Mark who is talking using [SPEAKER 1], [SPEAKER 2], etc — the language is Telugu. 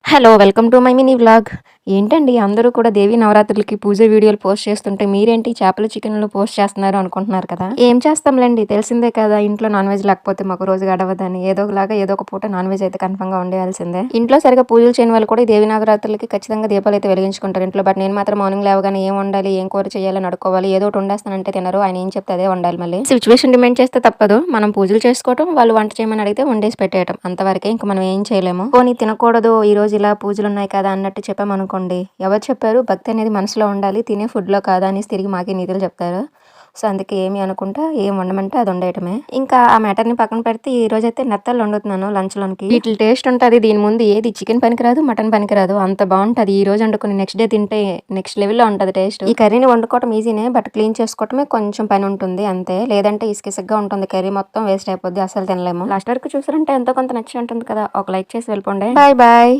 [SPEAKER 1] Hello! Welcome to my mini vlog. ఏంటండి అందరూ కూడా దేవీ నవరాత్రులకి పూజ వీడియోలు పోస్ట్ చేస్తుంటే మీరేంటి చేపలు, చికెన్‌లు పోస్ట్ చేస్తున్నారు అనుకుంటున్నారు కదా! ఏం చేస్తాంలెండి తెలిసిందే కదా! ఇంట్లో నాన్ వెజ్ లేకపోతే మాకు రోజు గడవదని ఏదోకలాగా ఏదో ఒక పూట నాన్ వెజ్ అయితే కన్ఫర్మ్‌గా వండేయాల్సిందే. ఇంట్లో సరిగ్గా పూజలు చేయని వాళ్ళు కూడా ఈ దేవీ నవరాత్రులకి ఖచ్చితంగా దీపాలైతే వెలిగించుకుంటారు ఇంట్లో. బట్ నేను మాత్రం మార్నింగ్ లేవగానే ఏం వండాలి, ఏం కూర చేయాలని అడుక్కోవాలి. ఏదో ఒకటి వండేస్తానంటే తినరు. ఆయన ఏం చెప్తే అదే వండాలి మళ్ళీ. సిట్యుయేషన్ డిమాండ్ చేస్తే తప్పదు. మనం పూజలు చేసుకోవటం, వాళ్ళు వంట చేయమని అడిగితే వండేసి పెట్టేయటం. అంతవరకే ఇంక మనం ఏం చేయలేము. పోనీ తినకూడదు ఈరోజు ఇలా పూజలున్నాయి కదా అన్నట్టు చెప్పామనుకోండి, ఎవరు చెప్పారు భక్తి అనేది మనసులో ఉండాలి, తినే ఫుడ్‌లో కాదు అనేసి తిరిగి మాకే నీతులు చెప్తారు. సో, అందుకే ఏమి అనుకుంటా ఏం వండమంటే అది వండేయటమే. ఇంకా ఆ మ్యాటర్‌ని పక్కన పెడితే ఈరోజైతే నెత్తళ్ళు వండుతున్నాను లంచ్‌లోనికి. వీటిలి టేస్ట్ ఉంటది. దీని ముందు ఏది చికెన్ పనికిరాదు, మటన్ పనికిరాదు. అంత బావుంటది. ఈరోజు వండుకొని నెక్స్ట్ డే తింటే నెక్స్ట్ లెవెల్‌లో ఉంటది టేస్ట్. ఈ కర్రీని వండుకోవటం ఈజీనే. బట్ క్లీన్ చేసుకోవటమే కొంచెం పని ఉంటుంది అంతే. లేదంటే ఇసుకిసగ్గా ఉంటుంది. కర్రీ మొత్తం వేస్ట్ అయిపోద్ది. అస్సలు తినలేము. లాస్ట్ వరకు చూసారంటే ఎంతో కొంత నచ్చి ఉంటుంది కదా! ఒక లైక్ చేసి వెళ్ళిపోండి. Bye bye.